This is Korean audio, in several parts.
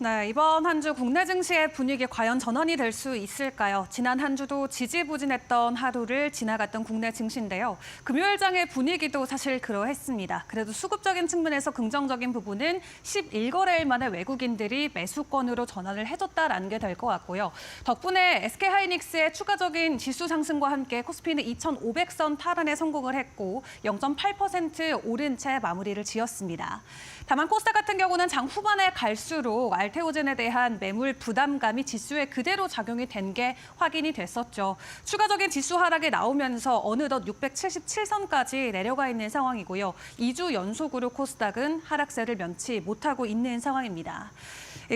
네, 이번 한 주 국내 증시의 분위기 과연 전환이 될 수 있을까요? 지난 한 주도 지지부진했던 하루를 지나갔던 국내 증시인데요. 금요일장의 분위기도 사실 그러했습니다. 그래도 수급적인 측면에서 긍정적인 부분은 11거래일 만에 외국인들이 매수권으로 전환을 해줬다라는 게 될 것 같고요. 덕분에 SK하이닉스의 추가적인 지수 상승과 함께 코스피는 2,500선 탈환에 성공을 했고 0.8% 오른 채 마무리를 지었습니다. 다만 코스닥 같은 경우는 장 후반에 갈수록 알테오젠에 대한 매물 부담감이 지수에 그대로 작용이 된 게 확인이 됐었죠. 추가적인 지수 하락이 나오면서 어느덧 677선까지 내려가 있는 상황이고요. 2주 연속으로 코스닥은 하락세를 면치 못하고 있는 상황입니다.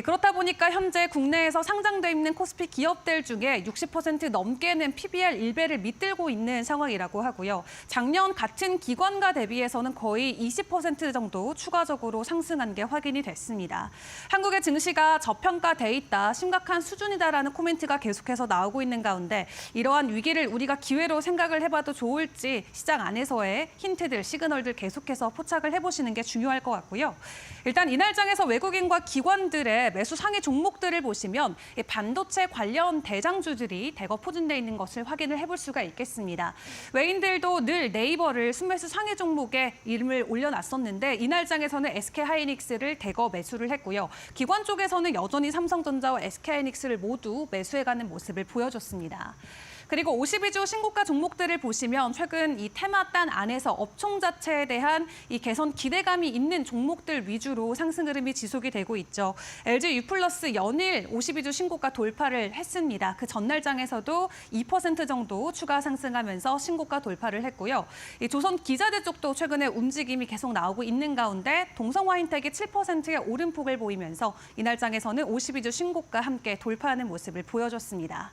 그렇다 보니까 현재 국내에서 상장돼 있는 코스피 기업들 중에 60% 넘게는 PBR 1배를 밑들고 있는 상황이라고 하고요. 작년 같은 기관과 대비해서는 거의 20% 정도 추가적으로 상승한 게 확인이 됐습니다. 한국의 증시가 저평가돼 있다, 심각한 수준이다라는 코멘트가 계속해서 나오고 있는 가운데 이러한 위기를 우리가 기회로 생각을 해봐도 좋을지 시장 안에서의 힌트들, 시그널들 계속해서 포착을 해보시는 게 중요할 것 같고요. 일단 이날장에서 외국인과 기관들의 매수 상위 종목들을 보시면 반도체 관련 대장주들이 대거 포진돼 있는 것을 확인을 해볼 수가 있겠습니다. 외인들도 늘 네이버를 순매수 상위 종목에 이름을 올려놨었는데 이날장에서는 SK하이닉스를 대거 매수를 했고요. 기관 쪽에서는 여전히 삼성전자와 SK하이닉스를 모두 매수해가는 모습을 보여줬습니다. 그리고 52주 신고가 종목들을 보시면 최근 이 테마단 안에서 업종 자체에 대한 이 개선 기대감이 있는 종목들 위주로 상승 흐름이 지속이 되고 있죠. LG U+ 연일 52주 신고가 돌파를 했습니다. 그 전날장에서도 2% 정도 추가 상승하면서 신고가 돌파를 했고요. 이 조선 기자재 쪽도 최근에 움직임이 계속 나오고 있는 가운데 동성화인텍이 7%의 오름폭을 보이면서 이날장에서는 52주 신고가 함께 돌파하는 모습을 보여줬습니다.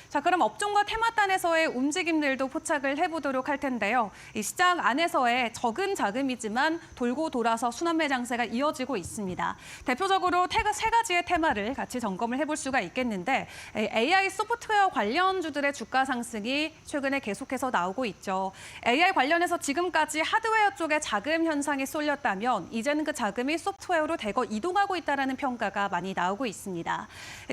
자, 그럼 업종과 테마단에서의 움직임들도 포착을 해보도록 할 텐데요. 이 시장 안에서의 적은 자금이지만 돌고 돌아서 순환매 장세가 이어지고 있습니다. 대표적으로 세 가지의 테마를 같이 점검을 해볼 수가 있겠는데 AI 소프트웨어 관련주들의 주가 상승이 최근에 계속해서 나오고 있죠. AI 관련해서 지금까지 하드웨어 쪽에 자금 현상이 쏠렸다면 이제는 그 자금이 소프트웨어로 대거 이동하고 있다는 평가가 많이 나오고 있습니다.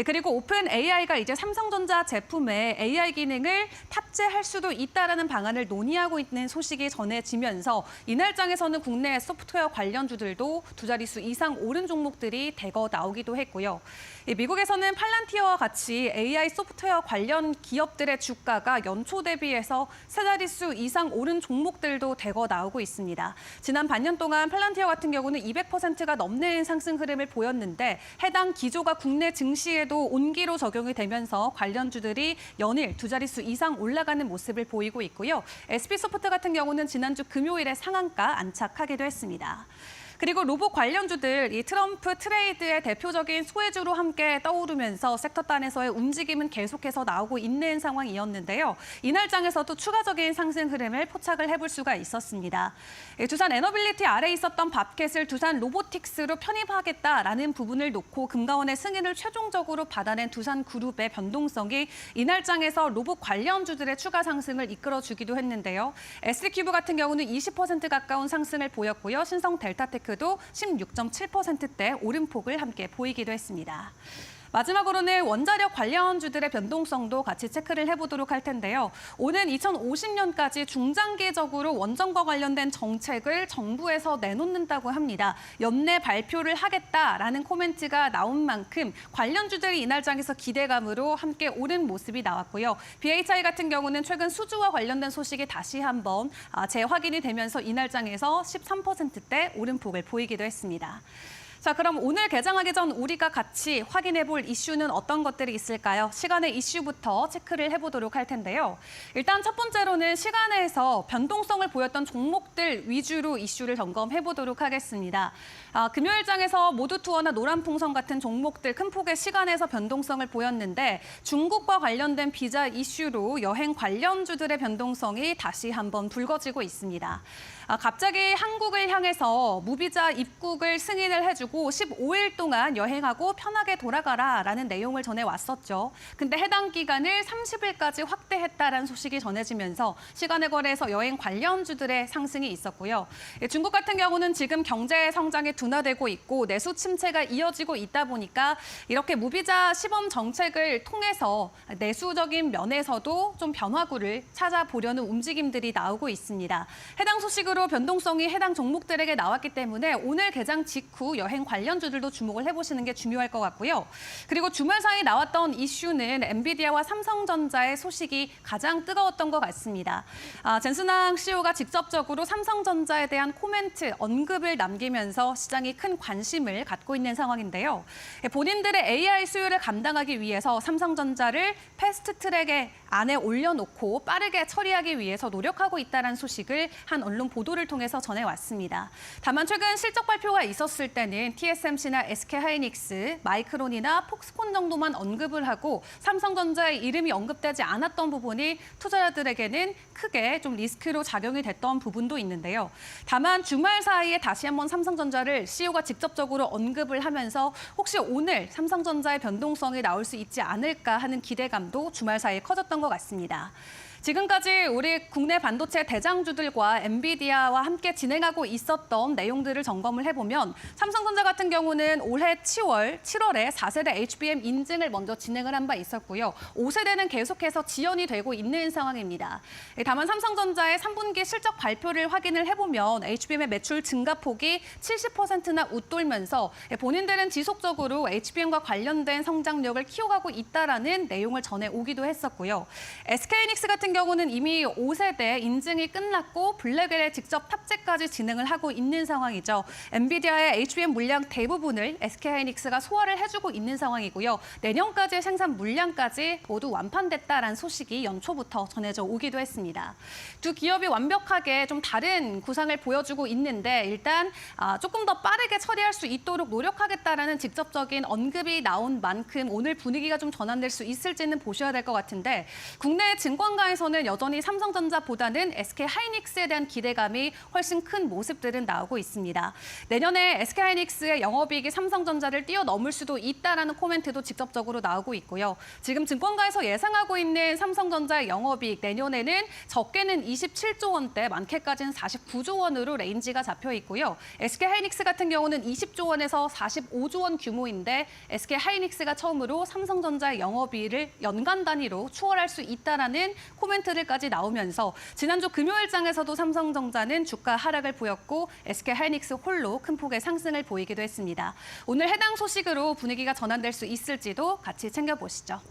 그리고 오픈 AI가 이제 삼성전자 제품 AI 기능을 탑재할 수도 있다라는 방안을 논의하고 있는 소식이 전해지면서 이날장에서는 국내 소프트웨어 관련주들도 두 자릿수 이상 오른 종목들이 대거 나오기도 했고요. 미국에서는 팔란티어와 같이 AI 소프트웨어 관련 기업들의 주가가 연초 대비해서 세 자릿수 이상 오른 종목들도 대거 나오고 있습니다. 지난 반년 동안 팔란티어 같은 경우는 200%가 넘는 상승 흐름을 보였는데 해당 기조가 국내 증시에도 온기로 적용이 되면서 관련주들이 연일 두 자릿수 이상 올라가는 모습을 보이고 있고요. SP소프트 같은 경우는 지난주 금요일에 상한가 안착하기도 했습니다. 그리고 로봇 관련주들, 이 트럼프 트레이드의 대표적인 소외주로 함께 떠오르면서 섹터 단에서의 움직임은 계속해서 나오고 있는 상황이었는데요. 이날장에서도 추가적인 상승 흐름을 포착을 해볼 수가 있었습니다. 두산 에너빌리티 아래에 있었던 밥캣을 두산 로보틱스로 편입하겠다라는 부분을 놓고 금감원의 승인을 최종적으로 받아낸 두산그룹의 변동성이 이날장에서 로봇 관련주들의 추가 상승을 이끌어주기도 했는데요. SD큐브 같은 경우는 20% 가까운 상승을 보였고요. 신성 델타테크 도 16.7%대 오름폭을 함께 보이기도 했습니다. 마지막으로는 원자력 관련주들의 변동성도 같이 체크를 해보도록 할 텐데요. 오는 2050년까지 중장기적으로 원전과 관련된 정책을 정부에서 내놓는다고 합니다. 연내 발표를 하겠다라는 코멘트가 나온 만큼 관련주들이 이날장에서 기대감으로 함께 오른 모습이 나왔고요. BHI 같은 경우는 최근 수주와 관련된 소식이 다시 한번 재확인이 되면서 이날장에서 13%대 오름폭을 보이기도 했습니다. 자, 그럼 오늘 개장하기 전 우리가 같이 확인해 볼 이슈는 어떤 것들이 있을까요? 시간의 이슈부터 체크를 해보도록 할 텐데요. 일단 첫 번째로는 시간에서 변동성을 보였던 종목들 위주로 이슈를 점검해 보도록 하겠습니다. 금요일장에서 모두투어나 노란풍선 같은 종목들 큰 폭의 시간에서 변동성을 보였는데 중국과 관련된 비자 이슈로 여행 관련주들의 변동성이 다시 한번 불거지고 있습니다. 갑자기 한국을 향해서 무비자 입국을 승인을 해주고 15일 동안 여행하고 편하게 돌아가라라는 내용을 전해왔었죠. 근데 해당 기간을 30일까지 확대했다라는 소식이 전해지면서 시간의 거래에서 여행 관련주들의 상승이 있었고요. 중국 같은 경우는 지금 경제 성장의 둔화되고 있고 내수 침체가 이어지고 있다 보니까 이렇게 무비자 시범 정책을 통해서 내수적인 면에서도 좀 변화구를 찾아보려는 움직임들이 나오고 있습니다. 해당 소식으로 변동성이 해당 종목들에게 나왔기 때문에 오늘 개장 직후 여행 관련주들도 주목을 해보시는 게 중요할 것 같고요. 그리고 주말 사이 나왔던 이슈는 엔비디아와 삼성전자의 소식이 가장 뜨거웠던 것 같습니다. 젠슨항 CEO가 직접적으로 삼성전자에 대한 코멘트, 언급을 남기면서 시장이 큰 관심을 갖고 있는 상황인데요. 본인들의 AI 수요를 감당하기 위해서 삼성전자를 패스트트랙에 안에 올려놓고 빠르게 처리하기 위해서 노력하고 있다는 소식을 한 언론 보도를 통해서 전해왔습니다. 다만 최근 실적 발표가 있었을 때는 TSMC나 SK하이닉스, 마이크론이나 폭스콘 정도만 언급을 하고 삼성전자의 이름이 언급되지 않았던 부분이 투자자들에게는 크게 좀 리스크로 작용이 됐던 부분도 있는데요. 다만 주말 사이에 다시 한번 삼성전자를 CEO가 직접적으로 언급을 하면서 혹시 오늘 삼성전자의 변동성이 나올 수 있지 않을까 하는 기대감도 주말 사이에 커졌던 것 같습니다. 지금까지 우리 국내 반도체 대장주들과 엔비디아와 함께 진행하고 있었던 내용들을 점검을 해보면 삼성전자 같은 경우는 올해 7월에 4세대 HBM 인증을 먼저 진행을 한 바 있었고요. 5세대는 계속해서 지연이 되고 있는 상황입니다. 다만 삼성전자의 3분기 실적 발표를 확인을 해보면 HBM의 매출 증가폭이 70%나 웃돌면서 본인들은 지속적으로 HBM과 관련된 성장력을 키워가고 있다라는 내용을 전해오기도 했었고요. SK하이닉스 같은 경우는 이미 5세대 인증이 끝났고 블랙웰에 직접 탑재까지 진행을 하고 있는 상황이죠. 엔비디아의 HBM 물량 대부분을 SK하이닉스가 소화를 해주고 있는 상황이고요. 내년까지의 생산 물량까지 모두 완판됐다라는 소식이 연초부터 전해져 오기도 했습니다. 두 기업이 완벽하게 좀 다른 구상을 보여주고 있는데 일단 조금 더 빠르게 처리할 수 있도록 노력하겠다라는 직접적인 언급이 나온 만큼 오늘 분위기가 좀 전환될 수 있을지는 보셔야 될 것 같은데 국내 증권가에서는 여전히 삼성전자보다는 SK하이닉스에 대한 기대감이 훨씬 큰 모습들은 나오고 있습니다. 내년에 SK하이닉스의 영업이익이 삼성전자를 뛰어넘을 수도 있다라는 코멘트도 직접적으로 나오고 있고요. 지금 증권가에서 예상하고 있는 삼성전자의 영업이익 내년에는 적게는 27조 원대, 많게까지는 49조 원으로 레인지가 잡혀 있고요. SK하이닉스 같은 경우는 20조 원에서 45조 원 규모인데 SK하이닉스가 처음으로 삼성전자의 영업이익을 연간 단위로 추월할 수 있다라는 코멘트들까지 나오면서 지난주 금요일장에서도 삼성전자는 주가 하락을 보였고 SK하이닉스 홀로 큰 폭의 상승을 보이기도 했습니다. 오늘 해당 소식으로 분위기가 전환될 수 있을지도 같이 챙겨보시죠.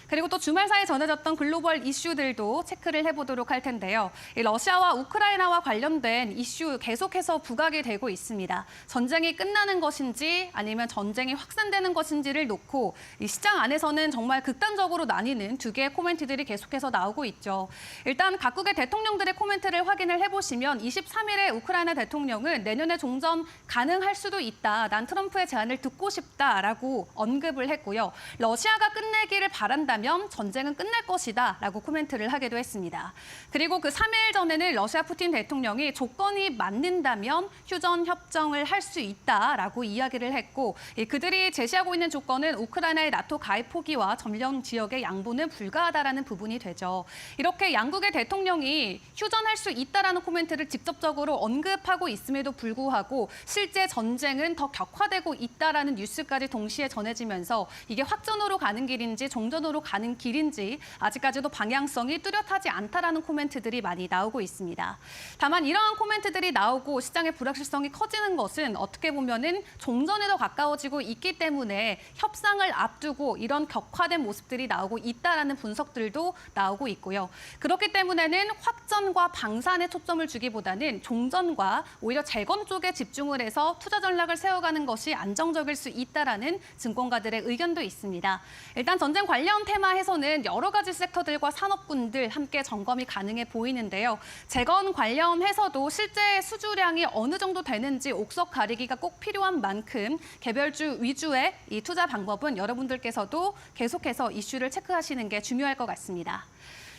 그리고 또 주말 사이 전해졌던 글로벌 이슈들도 체크를 해보도록 할 텐데요. 이 러시아와 우크라이나와 관련된 이슈 계속해서 부각이 되고 있습니다. 전쟁이 끝나는 것인지 아니면 전쟁이 확산되는 것인지를 놓고 이 시장 안에서는 정말 극단적으로 나뉘는 두 개의 코멘트들이 계속해서 나오고 있죠. 일단 각국의 대통령들의 코멘트를 확인을 해보시면 23일에 우크라이나 대통령은 내년에 종전 가능할 수도 있다. 난 트럼프의 제안을 듣고 싶다라고 언급을 했고요. 러시아가 끝내기를 바란다면 전쟁은 끝날 것이다 라고 코멘트를 하기도 했습니다. 그리고 그 3일 전에는 러시아 푸틴 대통령이 조건이 맞는다면 휴전 협정을 할 수 있다라고 이야기를 했고 그들이 제시하고 있는 조건은 우크라이나의 나토 가입 포기와 점령 지역의 양보는 불가하다라는 부분이 되죠. 이렇게 양국의 대통령이 휴전할 수 있다라는 코멘트를 직접적으로 언급하고 있음에도 불구하고 실제 전쟁은 더 격화되고 있다라는 뉴스까지 동시에 전해지면서 이게 확전으로 가는 길인지 종전으로 가는 길인지 아직까지도 방향성이 뚜렷하지 않다라는 코멘트들이 많이 나오고 있습니다. 다만 이러한 코멘트들이 나오고 시장의 불확실성이 커지는 것은 어떻게 보면은 종전에 더 가까워지고 있기 때문에 협상을 앞두고 이런 격화된 모습들이 나오고 있다라는 분석들도 나오고 있고요. 그렇기 때문에는 확전과 방산에 초점을 주기보다는 종전과 오히려 재건 쪽에 집중을 해서 투자 전략을 세워가는 것이 안정적일 수 있다라는 증권가들의 의견도 있습니다. 일단 전쟁 관련 테마에서는 여러 가지 섹터들과 산업군들 함께 점검이 가능해 보이는데요. 재건 관련해서도 실제 수주량이 어느 정도 되는지 옥석 가리기가 꼭 필요한 만큼 개별주 위주의 이 투자 방법은 여러분들께서도 계속해서 이슈를 체크하시는 게 중요할 것 같습니다.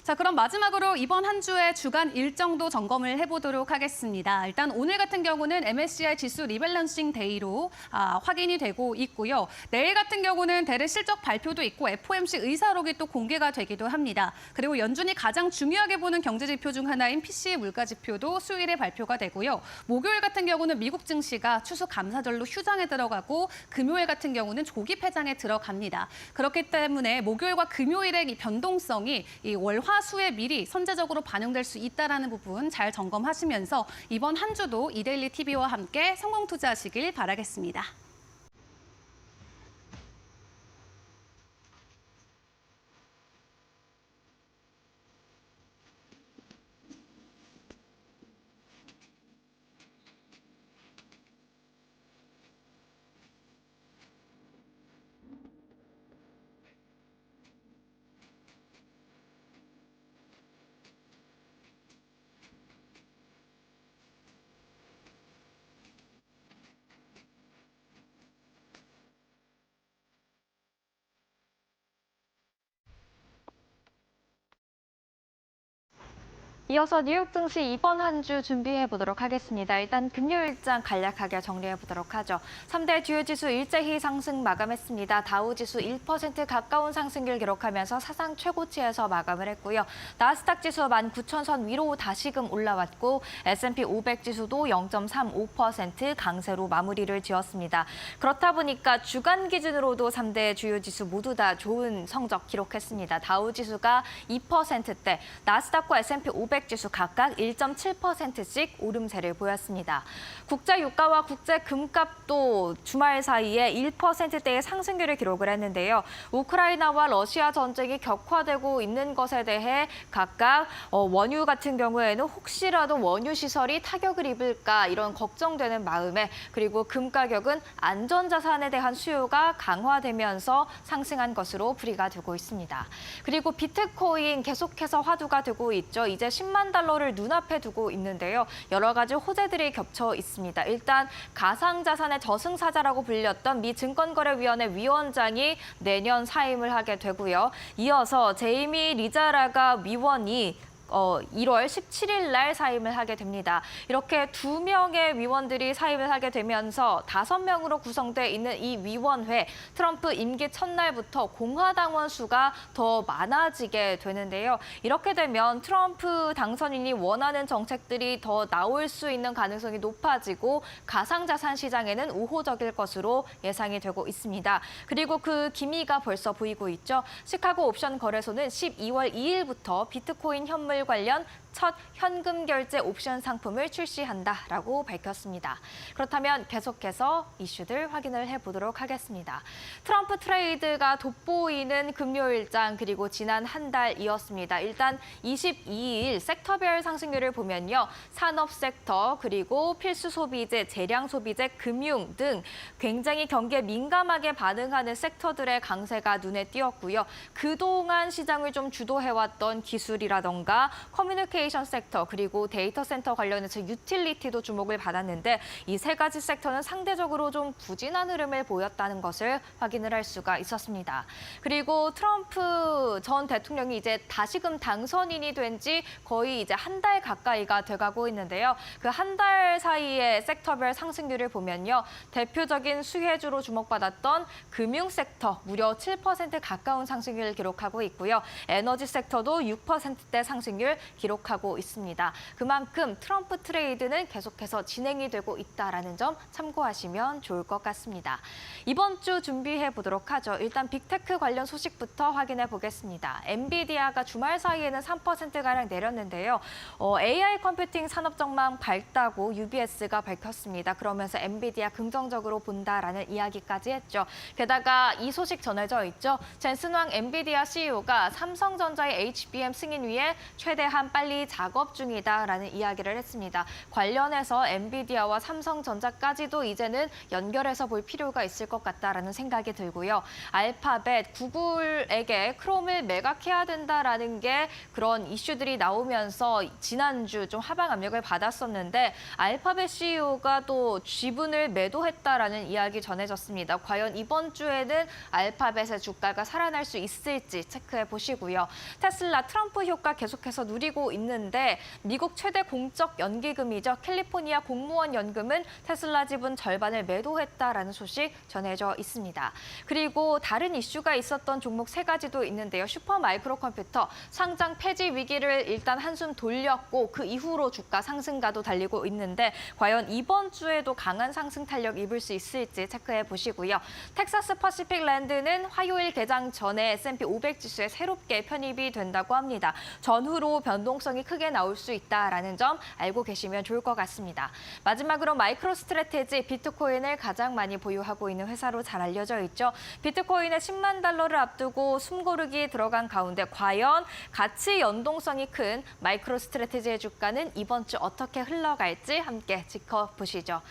자, 그럼 마지막으로 이번 한 주의 주간 일정도 점검을 해보도록 하겠습니다. 일단 오늘 같은 경우는 MSCI 지수 리밸런싱 데이로 확인이 되고 있고요. 내일 같은 경우는 대래 실적 발표도 있고 FOMC 의사록이 또 공개가 되기도 합니다. 그리고 연준이 가장 중요하게 보는 경제지표 중 하나인 PCE 물가지표도 수요일에 발표가 되고요. 목요일 같은 경우는 미국 증시가 추수 감사절로 휴장에 들어가고 금요일 같은 경우는 조기 폐장에 들어갑니다. 그렇기 때문에 목요일과 금요일의 이 변동성이 이 월화수에 미리 선제적으로 반영될 수 있다는 부분 잘 점검하시면서 이번 한 주도 이데일리 TV와 함께 성공 투자하시길 바라겠습니다. 이어서 뉴욕 증시 이번 한 주 준비해 보도록 하겠습니다. 일단 금요일장 간략하게 정리해 보도록 하죠. 3대 주요 지수 일제히 상승 마감했습니다. 다우 지수 1% 가까운 상승률 기록하면서 사상 최고치에서 마감을 했고요. 나스닥 지수 19,000선 위로 다시금 올라왔고 S&P 500 지수도 0.35% 강세로 마무리를 지었습니다. 그렇다 보니까 주간 기준으로도 3대 주요 지수 모두 다 좋은 성적 기록했습니다. 다우 지수가 2%대, 나스닥과 S&P 500 지수 각각 1.7%씩 오름세를 보였습니다. 국제 유가와 국제 금값도 주말 사이에 1%대의 상승률을 기록을 했는데요. 우크라이나와 러시아 전쟁이 격화되고 있는 것에 대해 각각 원유 같은 경우에는 혹시라도 원유 시설이 타격을 입을까 이런 걱정되는 마음에, 그리고 금 가격은 안전자산에 대한 수요가 강화되면서 상승한 것으로 풀이가 되고 있습니다. 그리고 비트코인 계속해서 화두가 되고 있죠. 이제 10만 달러를 눈앞에 두고 있는데요. 여러 가지 호재들이 겹쳐 있습니다. 일단 가상자산의 저승사자라고 불렸던 미 증권거래위원회 위원장이 내년 사임을 하게 되고요. 이어서 제이미 리자라가 위원이 1월 17일 날 사임을 하게 됩니다. 이렇게 2명의 위원들이 사임을 하게 되면서 5명으로 구성돼 있는 이 위원회, 트럼프 임기 첫날부터 공화당원 수가 더 많아지게 되는데요. 이렇게 되면 트럼프 당선인이 원하는 정책들이 더 나올 수 있는 가능성이 높아지고 가상자산 시장에는 우호적일 것으로 예상이 되고 있습니다. 그리고 그 기미가 벌써 보이고 있죠. 시카고 옵션 거래소는 12월 2일부터 비트코인 현물 관련 첫 현금 결제 옵션 상품을 출시한다라고 밝혔습니다. 그렇다면 계속해서 이슈들 확인을 해보도록 하겠습니다. 트럼프 트레이드가 돋보이는 금요일장, 그리고 지난 한 달이었습니다. 일단 22일 섹터별 상승률을 보면요. 산업 섹터, 그리고 필수 소비재, 재량 소비재, 금융 등 굉장히 경기에 민감하게 반응하는 섹터들의 강세가 눈에 띄었고요. 그동안 시장을 좀 주도해왔던 기술이라던가 커뮤니케이션 섹터, 그리고 데이터 센터 관련해서 유틸리티도 주목을 받았는데 이 세 가지 섹터는 상대적으로 좀 부진한 흐름을 보였다는 것을 확인을 할 수가 있었습니다. 그리고 트럼프 전 대통령이 이제 다시금 당선인이 된 지 거의 이제 한 달 가까이가 돼가고 있는데요. 그 한 달 사이에 섹터별 상승률을 보면요. 대표적인 수혜주로 주목받았던 금융 섹터 무려 7% 가까운 상승률을 기록하고 있고요. 에너지 섹터도 6%대 상승률 기록하고 있습니다. 그만큼 트럼프 트레이드는 계속해서 진행이 되고 있다는 점 참고하시면 좋을 것 같습니다. 이번 주 준비해 보도록 하죠. 일단 빅테크 관련 소식부터 확인해 보겠습니다. 엔비디아가 주말 사이에는 3%가량 내렸는데요. AI 컴퓨팅 산업 전망 밝다고 UBS가 밝혔습니다. 그러면서 엔비디아 긍정적으로 본다라는 이야기까지 했죠. 게다가 이 소식 전해져 있죠. 젠슨 왕 엔비디아 CEO가 삼성전자의 HBM 승인 위에 최대한 빨리 작업 중이다라는 이야기를 했습니다. 관련해서 엔비디아와 삼성전자까지도 이제는 연결해서 볼 필요가 있을 것 같다라는 생각이 들고요. 알파벳, 구글에게 크롬을 매각해야 된다라는 게 그런 이슈들이 나오면서 지난주 좀 하방 압력을 받았었는데 알파벳 CEO가 또 지분을 매도했다라는 이야기 전해졌습니다. 과연 이번 주에는 알파벳의 주가가 살아날 수 있을지 체크해 보시고요. 테슬라 트럼프 효과 계속해서 누리고 있는데 미국 최대 공적 연기금이죠. 캘리포니아 공무원 연금은 테슬라 지분 절반을 매도했다라는 소식 전해져 있습니다. 그리고 다른 이슈가 있었던 종목 3가지도 있는데요. 슈퍼마이크로 컴퓨터 상장 폐지 위기를 일단 한숨 돌렸고 그 이후로 주가 상승가도 달리고 있는데 과연 이번 주에도 강한 상승 탄력 입을 수 있을지 체크해 보시고요. 텍사스 퍼시픽 랜드는 화요일 개장 전에 S&P 500 지수에 새롭게 편입이 된다고 합니다. 전후로 변동성이 크게 나올 수 있다라는 점 알고 계시면 좋을 것 같습니다. 마지막으로 마이크로 스트래테지 비트코인을 가장 많이 보유하고 있는 회사로 잘 알려져 있죠. 비트코인의 10만 달러를 앞두고 숨고르기 들어간 가운데 과연 가치 연동성이 큰 마이크로 스트래테지의 주가는 이번 주 어떻게 흘러갈지 함께 지켜보시죠.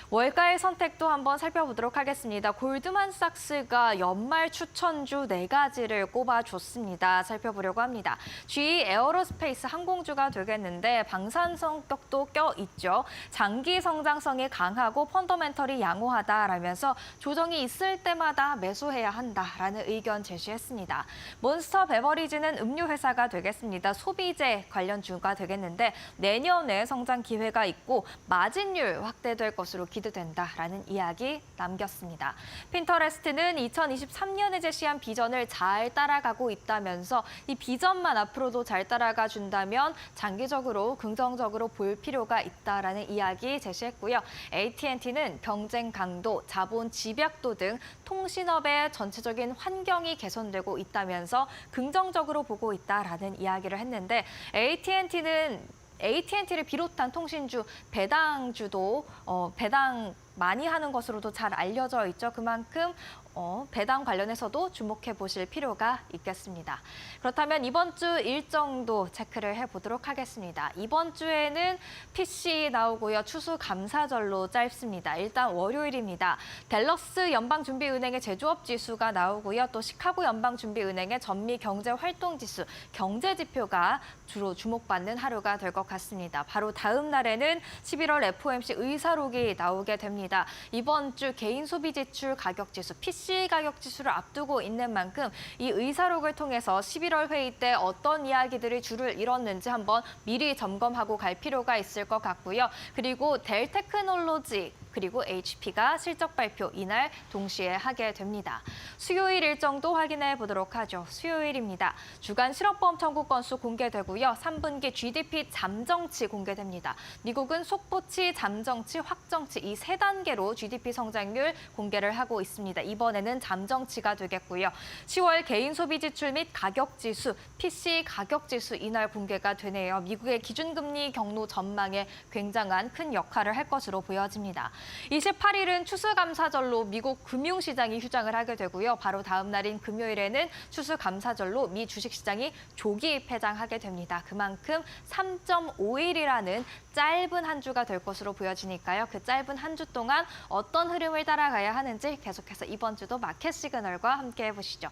월가의 선택도 한번 살펴보도록 하겠습니다. 골드만삭스가 연말 추천주 4가지를 꼽아줬습니다. 살펴보려고 합니다. GE 에어로스페이스 항공주가 되겠는데 방산 성격도 껴있죠. 장기 성장성이 강하고 펀더멘털이 양호하다라면서 조정이 있을 때마다 매수해야 한다라는 의견 제시했습니다. 몬스터 베버리지는 음료 회사가 되겠습니다. 소비재 관련주가 되겠는데 내년에 성장 기회가 있고 마진율 확대될 것으로 기대된다라는 이야기 남겼습니다. 핀터레스트는 2023년에 제시한 비전을 잘 따라가고 있다면서 이 비전만 앞으로도 잘 따라가 준다면 장기적으로 긍정적으로 볼 필요가 있다라는 이야기 제시했고요. AT&T는 경쟁 강도, 자본 집약도 등 통신업의 전체적인 환경이 개선되고 있다면서 긍정적으로 보고 있다라는 이야기를 했는데 AT&T를 비롯한 통신주, 배당주도 배당 많이 하는 것으로도 잘 알려져 있죠. 그만큼 배당 관련해서도 주목해 보실 필요가 있겠습니다. 그렇다면 이번 주 일정도 체크를 해보도록 하겠습니다. 이번 주에는 PC 나오고요. 추수감사절로 짧습니다. 일단 월요일입니다. 댈러스 연방준비은행의 제조업 지수가 나오고요. 또 시카고 연방준비은행의 전미 경제활동지수, 경제지표가 주로 주목받는 하루가 될 것 같습니다. 바로 다음 날에는 11월 FOMC 의사록이 나오게 됩니다. 이번 주 개인 소비 지출 가격지수, PC 가격 지수를 앞두고 있는 만큼 이 의사록을 통해서 11월 회의 때 어떤 이야기들이 줄을 이뤘는지 한번 미리 점검하고 갈 필요가 있을 것 같고요. 그리고 델 테크놀로지 그리고 HP가 실적 발표 이날 동시에 하게 됩니다. 수요일 일정도 확인해 보도록 하죠. 수요일입니다. 주간 실업보험 청구 건수 공개되고요. 3분기 GDP 잠정치 공개됩니다. 미국은 속보치, 잠정치, 확정치 이 3단계로 GDP 성장률 공개를 하고 있습니다. 이번에는 잠정치가 되겠고요. 10월 개인 소비 지출 및 가격 지수, PC 가격 지수 이날 공개가 되네요. 미국의 기준금리 경로 전망에 굉장한 큰 역할을 할 것으로 보여집니다. 28일은 추수감사절로 미국 금융시장이 휴장을 하게 되고요. 바로 다음 날인 금요일에는 추수감사절로 미 주식시장이 조기 폐장하게 됩니다. 그만큼 3.5일이라는 짧은 한 주가 될 것으로 보여지니까요. 그 짧은 한 주 동안 어떤 흐름을 따라가야 하는지 계속해서 이번 주도 마켓 시그널과 함께 해보시죠.